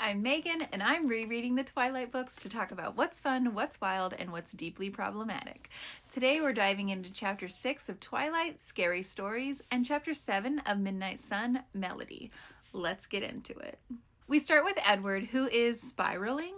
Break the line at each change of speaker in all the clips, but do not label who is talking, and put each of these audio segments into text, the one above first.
I'm Megan, and I'm rereading the Twilight books to talk about what's fun, what's wild, and what's deeply problematic. Today we're diving into Chapter 6 of Twilight, Scary Stories, and Chapter 7 of Midnight Sun, Melody. Let's get into it. We start with Edward, who is spiraling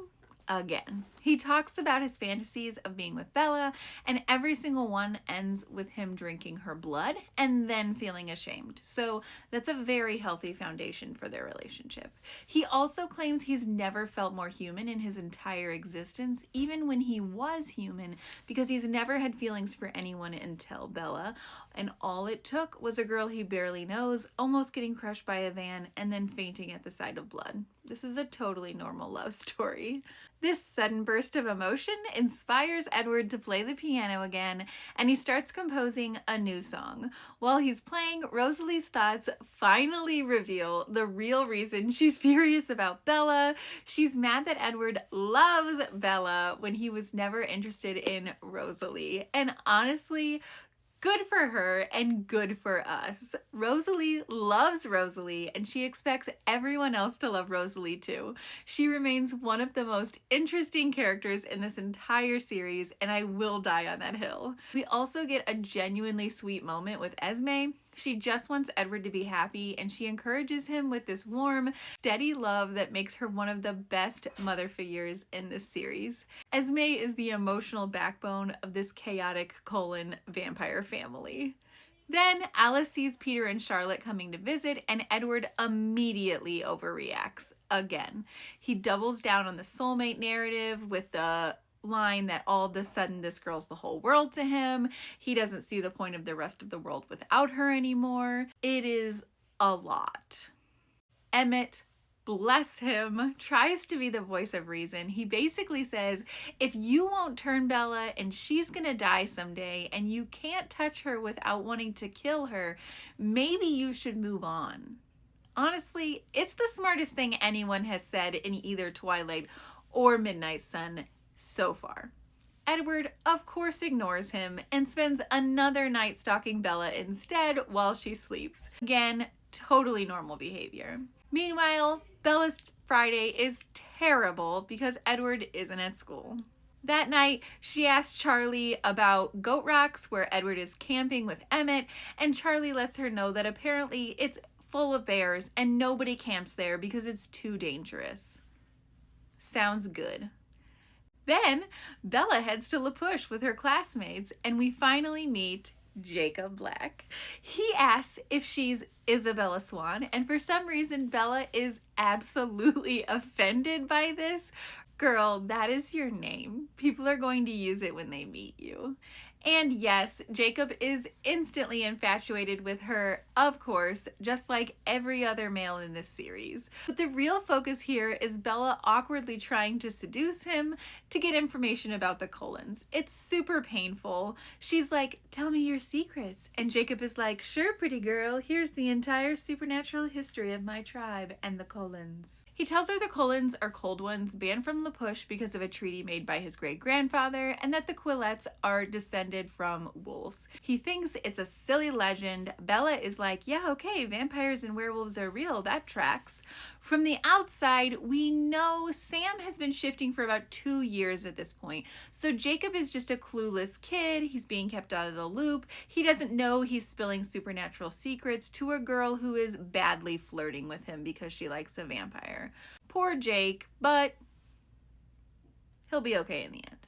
again. He talks about his fantasies of being with Bella, and every single one ends with him drinking her blood and then feeling ashamed. So that's a very healthy foundation for their relationship. He also claims he's never felt more human in his entire existence, even when he was human, because he's never had feelings for anyone until Bella, and all it took was a girl he barely knows almost getting crushed by a van and then fainting at the sight of blood. This is a totally normal love story. This sudden burst of emotion inspires Edward to play the piano again, and he starts composing a new song. While he's playing, Rosalie's thoughts finally reveal the real reason she's furious about Bella. She's mad that Edward loves Bella when he was never interested in Rosalie. And honestly, good for her and good for us. Rosalie loves Rosalie, and she expects everyone else to love Rosalie too. She remains one of the most interesting characters in this entire series, and I will die on that hill. We also get a genuinely sweet moment with Esme. She just wants Edward to be happy, and she encourages him with this warm, steady love that makes her one of the best mother figures in this series. Esme is the emotional backbone of this chaotic Cullen vampire family. Then Alice sees Peter and Charlotte coming to visit, and Edward immediately overreacts again. He doubles down on the soulmate narrative with the line that all of a sudden this girl's the whole world to him. He doesn't see the point of the rest of the world without her anymore. It is a lot. Emmett, bless him, tries to be the voice of reason. He basically says, if you won't turn Bella and she's gonna die someday and you can't touch her without wanting to kill her, maybe you should move on. Honestly, it's the smartest thing anyone has said in either Twilight or Midnight Sun so far. Edward, of course, ignores him and spends another night stalking Bella instead while she sleeps. Again, totally normal behavior. Meanwhile, Bella's Friday is terrible because Edward isn't at school. That night, she asks Charlie about Goat Rocks, where Edward is camping with Emmett, and Charlie lets her know that apparently it's full of bears and nobody camps there because it's too dangerous. Sounds good. Then Bella heads to La Push with her classmates, and we finally meet Jacob Black. He asks if she's Isabella Swan, and for some reason Bella is absolutely offended by this. Girl, that is your name. People are going to use it when they meet you. And yes, Jacob is instantly infatuated with her, of course, just like every other male in this series. But the real focus here is Bella awkwardly trying to seduce him to get information about the Cullens. It's super painful. She's like, tell me your secrets. And Jacob is like, sure, pretty girl, here's the entire supernatural history of my tribe and the Cullens. He tells her the Cullens are cold ones banned from La Push because of a treaty made by his great-grandfather, and that the Quileutes are descended from wolves. He thinks it's a silly legend. Bella is like, yeah, okay, vampires and werewolves are real, that tracks. From the outside, we know Sam has been shifting for about 2 years at this point. So Jacob is just a clueless kid. He's being kept out of the loop. He doesn't know he's spilling supernatural secrets to a girl who is badly flirting with him because she likes a vampire. Poor Jake, but he'll be okay in the end.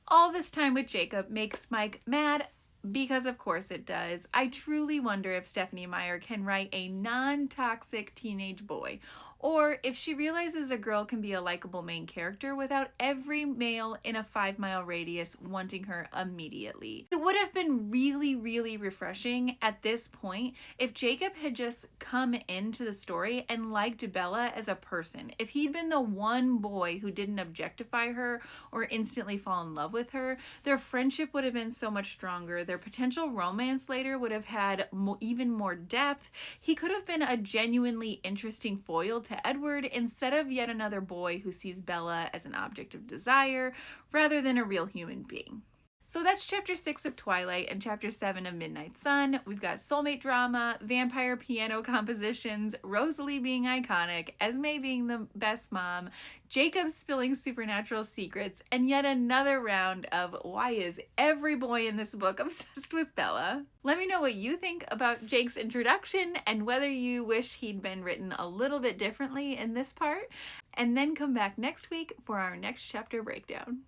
All this time with Jacob makes Mike mad, because of course it does. I truly wonder if Stephanie Meyer can write a non-toxic teenage boy, or if she realizes a girl can be a likable main character without every male in a 5-mile radius wanting her immediately. It would have been really, really refreshing at this point if Jacob had just come into the story and liked Bella as a person. If he'd been the one boy who didn't objectify her or instantly fall in love with her, their friendship would have been so much stronger. Their potential romance later would have had even more depth. He could have been a genuinely interesting foil to Edward instead of yet another boy who sees Bella as an object of desire rather than a real human being. So that's Chapter 6 of Twilight and Chapter 7 of Midnight Sun. We've got soulmate drama, vampire piano compositions, Rosalie being iconic, Esme being the best mom, Jacob spilling supernatural secrets, and yet another round of why is every boy in this book obsessed with Bella? Let me know what you think about Jake's introduction and whether you wish he'd been written a little bit differently in this part. And then come back next week for our next chapter breakdown.